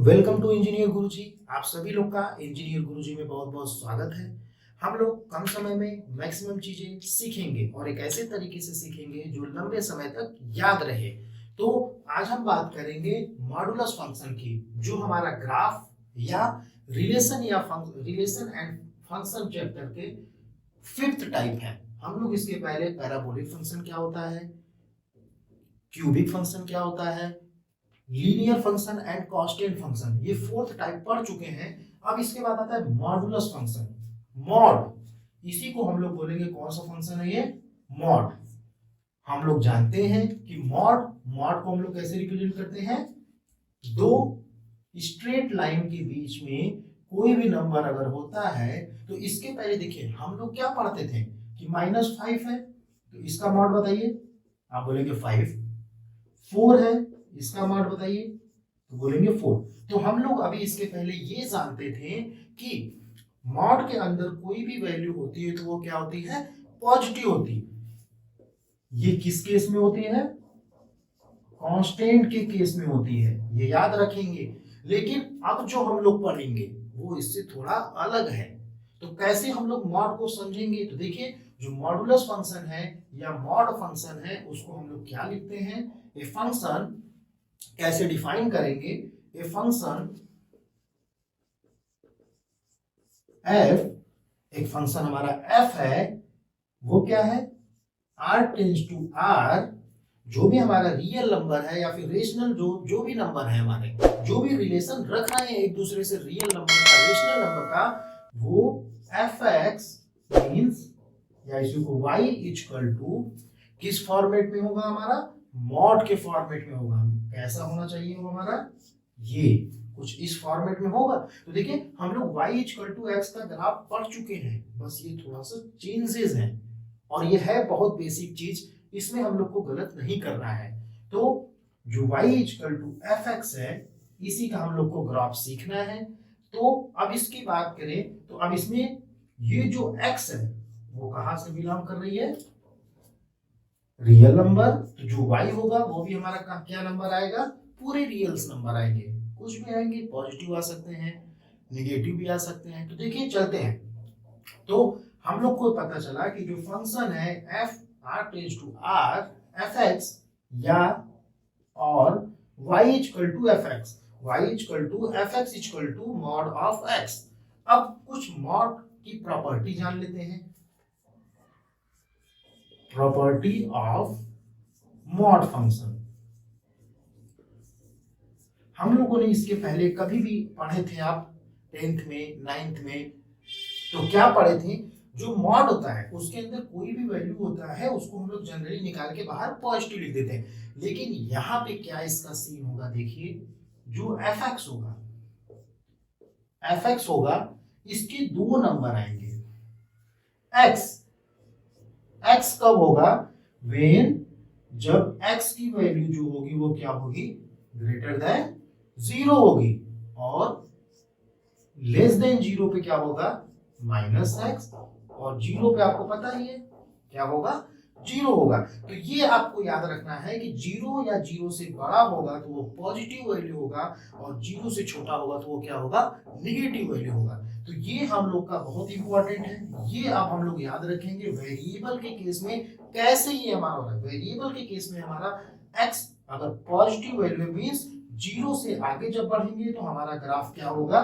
Welcome to engineer गुरुजी। आप सभी लोग का इंजीनियर गुरुजी में बहुत बहुत स्वागत है। हम लोग कम समय में मैक्सिमम चीजें सीखेंगे और एक ऐसे तरीके से सीखेंगे जो लंबे समय तक याद रहे। तो आज हम बात करेंगे मॉडुलस फंक्शन की, जो हमारा ग्राफ या रिलेशन एंड फंक्शन चैप्टर के फिफ्थ टाइप है। हम लोग इसके पहले पैराबोलिक फंक्शन क्या होता है, क्यूबिक फंक्शन क्या होता है, linear function and constant function, ये फोर्थ टाइप पढ़ चुके हैं। अब इसके बाद आता है मॉडुलस फंक्शन। मॉड, इसी को हम लोग बोलेंगे कौन सा फंक्शन है ये, मॉड। हम लोग जानते हैं कि मॉड मॉड को हम लोग कैसे रिप्रेजेंट करते हैं, दो स्ट्रेट लाइन के बीच में कोई भी नंबर अगर होता है तो इसके पहले देखिए हम लोग क्या पढ़ते थे कि -5 है तो इसका मॉड बताइए, आप बोलेंगे 5। 4 है, इसका मॉड बताइए तो बोलेंगे 4। तो हम लोग अभी इसके पहले ये जानते थे कि मॉड के अंदर कोई भी वैल्यू होती है तो वो क्या होती है, पॉजिटिव होती है। ये किस केस में होती है, कांस्टेंट के केस में होती है, ये याद रखेंगे। लेकिन अब जो हम लोग पढ़ेंगे वो इससे थोड़ा अलग है। तो कैसे हम लोग मॉड को समझेंगे, तो देखिए जो मॉडुलस फंक्शन है या मॉड फंक्शन है उसको हम लोग क्या लिखते हैं, ए फंक्शन कैसे डिफाइन करेंगे, ए फंक्शन f, एक फंक्शन हमारा f है, वो क्या है, r टेंस टू r, जो भी हमारा रियल नंबर है या फिर रेशनल जो भी नंबर है, हमारे जो भी रिलेशन रख रहे हैं एक दूसरे से रियल नंबर का रेशनल नंबर का, वो fx मींस या इसको y इक्वल टू किस फॉर्मेट में होगा, हमारा मॉड के फॉर्मेट में होगा। कैसा होना चाहिए वो हमारा, ये कुछ इस फॉर्मेट में होगा। तो देखिए हम लोग y इक्वल टू x का ग्राफ पढ़ चुके हैं, बस ये थोड़ा सा चेंजेस है और ये है बहुत बेसिक चीज, इसमें हम लोग को गलत नहीं करना है। तो जो y इक्वल टू fx है इसी का हम लोग को ग्राफ सीखना है। तो अब इसकी बात करें तो अब इसमें ये जो x है वो कहां से बिलोंग कर रही है, रियल नंबर। तो जो y होगा वो भी हमारा क्या नंबर आएगा, पूरे रियल्स नंबर आएंगे, कुछ भी आएंगे, पॉजिटिव आ सकते हैं, नेगेटिव भी आ सकते हैं। तो देखिए चलते हैं। तो हम लोग को पता चला कि जो फंक्शन है f r tends to r fx या और y equal to fx, y equal to fx equal to mod of x। अब कुछ मॉड की प्रॉपर्टी जान लेते हैं। प्रॉपर्टी ऑफ मॉड फंक्शन हम लोगों ने इसके पहले कभी भी पढ़े थे, आप 10th में 9th में, तो क्या पढ़े थे, जो मॉड होता है उसके अंदर कोई भी वैल्यू होता है उसको हम लोग जनरली निकाल के बाहर पॉजिटिव लिख देते हैं। लेकिन यहाँ पे क्या इसका सीन होगा, देखिए जो fx होगा, fx होगा इसके दो नंबर आएंगे। x x कब होगा, वेन जब x की वैल्यू जो होगी वो क्या होगी, ग्रेटर देन 0 होगी, और लेस देन 0 पे क्या होगा, -x, और 0 पे आपको पता ही है क्या होगा, 0 होगा। तो ये आपको याद रखना है कि 0 या 0 से बड़ा होगा तो वो पॉजिटिव वैल्यू होगा, और 0 से छोटा होगा तो वो क्या होगा, नेगेटिव वैल्यू होगा। तो ये हम लोग का बहुत इंपॉर्टेंट है, ये आप हम लोग याद रखेंगे। वेरिएबल के केस में कैसे ये हमारा होगा, वेरिएबल के केस में हमारा x अगर पॉजिटिव वैल्यू मींस 0 से आगे जब बढ़ेंगे तो हमारा ग्राफ क्या होगा,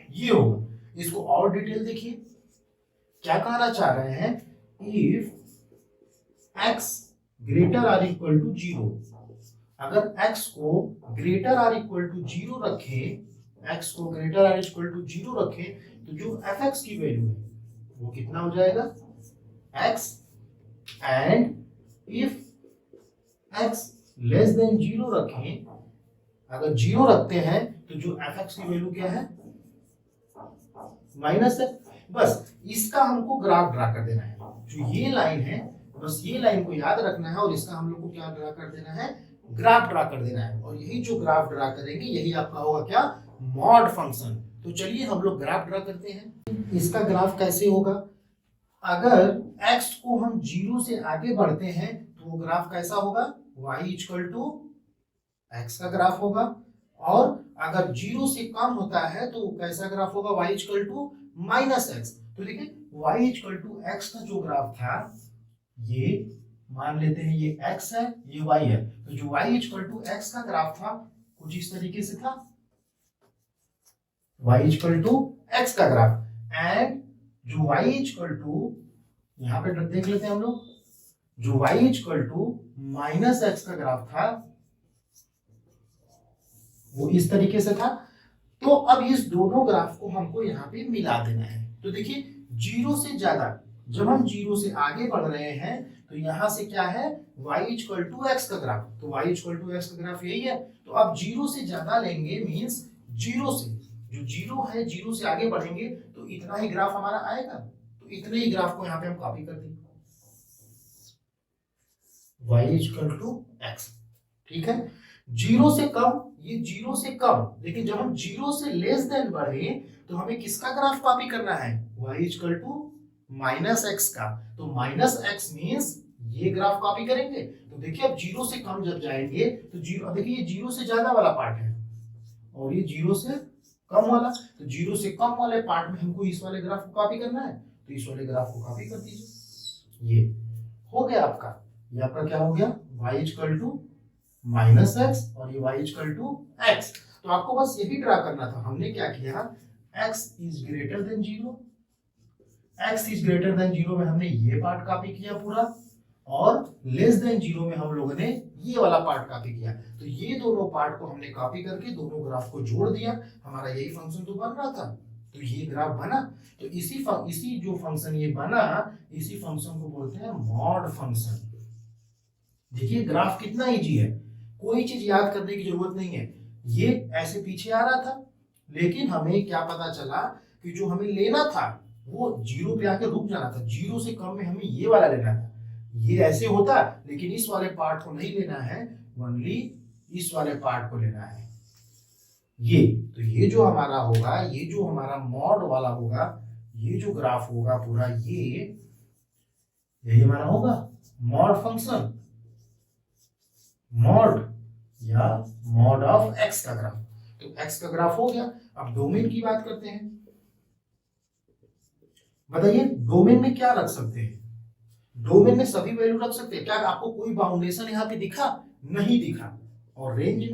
ये होगा। इसको और डिटेल देखिए, क्या कहना चाह रहे हैं, if x greater or equal to 0, अगर x को ग्रेटर आर इक्वल टू 0 रखें, x को ग्रेटर आर इक्वल टू 0 रखें, तो जो fx की वैल्यू है वो कितना हो जाएगा, x, and if x less than 0 रखें, अगर 0 रखते हैं तो जो fx की वैल्यू क्या है, माइनस है। बस इसका हमको ग्राफ ड्रा कर देना है, जो ये लाइन है बस ये लाइन को याद रखना है, और इसका हम लोग को क्या ड्रा कर देना है, ग्राफ ड्रा कर देना है। और यही जो ग्राफ ड्रा करेंगे यही आपका होगा क्या, मॉड फंक्शन। तो चलिए हम लोग ग्राफ ड्रा करते हैं। इसका ग्राफ कैसे होगा, अगर x को हम 0 से आगे बढ़ते हैं तो वो ग्राफ कैसा होगा, y इक्वल टू x का ग्राफ होगा, और अगर 0 से कम होता है तो कैसा ग्राफ होगा, y equal to minus x. तो देखिए y इक्वल टू एक्स का जो ग्राफ था, ये मान लेते हैं ये x है, ये y है, तो जो y इक्वल टू एक्स का ग्राफ था कुछ इस तरीके से था, y इक्वल टू एक्स का ग्राफ, एंड जो y इक्वल टू, यहां पे देख लेते हैं हम लोग, जो y equal to minus x का ग्राफ था वो इस तरीके से था। तो अब इस दोनों ग्राफ को हमको यहाँ पे मिला देना है। तो देखिए 0 से ज्यादा, जब हम 0 से आगे बढ़ रहे हैं तो यहां से क्या है, y इक्वल टू एक्स का ग्राफ, तो y इक्वल टू एक्स का ग्राफ यही है। तो अब 0 से ज्यादा लेंगे मीन्स 0 से, जो 0 है 0 से आगे बढ़ेंगे तो इतना ही ग्राफ हमारा आएगा, तो इतने ही ग्राफ को यहाँ पे हम कॉपी कर देंगे, y इक्वल टू एक्स। ठीक है, 0 से कम, ये 0 से कम, लेकिन जब हम 0 से लेस देन बढ़े तो हमें किसका ग्राफ कॉपी करना है, y equal to minus x का। तो माइनस एक्स मीन्स ये ग्राफ कॉपी करेंगे। तो देखिए अब 0 से कम जब जाएंगे तो 0, देखिए ये 0 से ज्यादा वाला पार्ट है और ये 0 से कम वाला, तो 0 से कम वाले पार्ट में हमको इस वाले ग्राफ को कॉपी करना है, तो इस वाले ग्राफ को कॉपी कर दीजिए। ये हो गया आपका, ये आपका क्या हो गया, y equal to minus x और ये y इक्वल टू एक्स। तो आपको बस यही ड्रा करना था। हमने क्या किया, x is greater than 0, x is greater than 0 में हमने ये पार्ट कॉपी किया पूरा, और लेस देन 0 में हम लोगों ने ये वाला पार्ट कॉपी किया। तो ये दोनों पार्ट को हमने कॉपी करके दोनों ग्राफ को जोड़ दिया, हमारा यही फंक्शन तो बन रहा था, तो ये ग्राफ बना। तो इसी जो फंक्शन ये बना, इसी फंक्शन को बोलते हैं मॉड फंक्शन। देखिए ग्राफ कितना इजी है, कोई चीज याद करने की जरूरत नहीं है। ये ऐसे पीछे आ रहा था, लेकिन हमें क्या पता चला कि जो हमें लेना था वो 0 पे आके रुक जाना था, 0 से कम में हमें ये वाला लेना था। ये ऐसे होता, लेकिन इस वाले पार्ट को नहीं लेना है, ओनली इस वाले पार्ट को लेना है ये। तो ये जो हमारा होगा, ये जो हमारा मॉड वाला होगा, ये जो ग्राफ होगा पूरा, यही हमारा होगा मॉड फंक्शन, मॉड या मॉड ऑफ एक्स का ग्राफ। तो एक्स का ग्राफ हो गया। अब डोमेन की बात करते हैं। बताइए डोमेन में क्या रख सकते हैं, डोमेन में सभी वैल्यू रख सकते हैं क्या? आपको कोई बाउंडेशन यहाँ पे दिखा? नहीं दिखा। और रेंज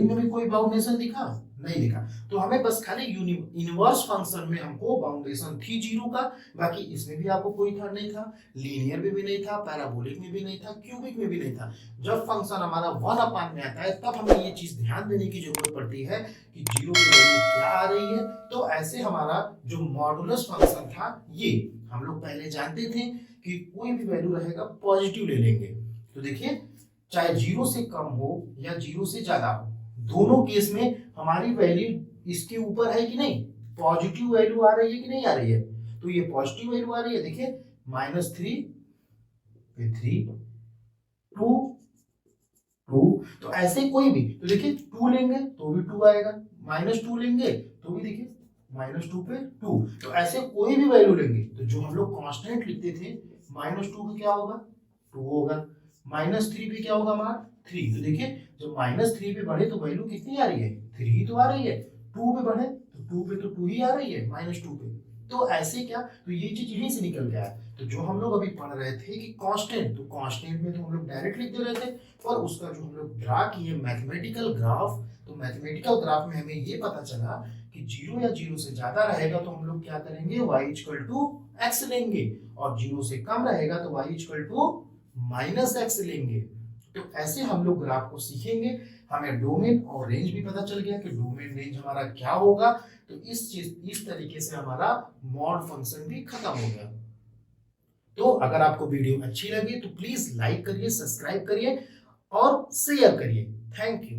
में भी कोई बाउंडेशन दिखा? नहीं दिखा। तो हमें बस खाली इनवर्स फंक्शन में हमको बाउंडेशन थी 0 का, बाकी इसमें भी आपको कोई था नहीं था, लीनियर में भी नहीं था, पैराबोलिक में भी नहीं था, क्यूबिक में भी नहीं था। जब फंक्शन हमारा 1 में आता है तब हमें ये चीज ध्यान देने की जरूरत पड़ती है कि 0 की वैल्यू क्या आ रही है। तो ऐसे हमारा जो मॉडुलस फंक्शन था, ये हम लोग पहले जानते थे कि कोई भी वैल्यू रहेगा पॉजिटिव ले लेंगे। तो देखिए चाहे 0 से कम हो या 0 से ज्यादा हो, दोनों केस में हमारी वैल्यू इसके ऊपर है कि नहीं, पॉजिटिव वैल्यू आ रही है कि नहीं आ रही है। तो ये पॉजिटिव वैल्यू आ रही है, देखिए -3 पे 3 2 2। तो ऐसे कोई भी, तो देखिए 2 लेंगे तो भी 2 आएगा, -2 लेंगे तो भी देखिए -2 पे 2। तो ऐसे कोई भी वैल्यू लेंगे तो जो हम लोग कांस्टेंट लिखते थे, -2 पे क्या होगा 2 होगा, -3 पे क्या होगा हमारा 3। तो देखिए जब -3 पे बढ़े तो वैल्यू कितनी आ रही है, 3 ही तो आ रही है। 2 पे बढ़े तो 2 पे तो 2 ही आ रही है, -2 पे। तो ऐसे क्या, तो ये चीज यहीं से निकल गया। तो जो हम लोग अभी पढ़ रहे थे कि कांस्टेंट, तो कांस्टेंट में तो हम लोग डायरेक्ट लिख दे रहे थे, पर उसका जो हम लोग ड्रा किए मैथमेटिकल ग्राफ, तो मैथमेटिकल ग्राफ में हमें ये पता चला कि 0 या 0 से ज्यादा रहेगा तो हम लोग क्या करेंगे, y इक्वल टू एक्स लेंगे, और 0 से कम रहेगा तो y इक्वल टू -x लेंगे। तो ऐसे हम लोग ग्राफ को सीखेंगे। हमें डोमेन और रेंज भी पता चल गया कि डोमेन रेंज हमारा क्या होगा। तो इस तरीके से हमारा मॉड फंक्शन भी खत्म हो गया। तो अगर आपको वीडियो अच्छी लगी तो प्लीज लाइक करिए, सब्सक्राइब करिए और शेयर करिए। Thank you.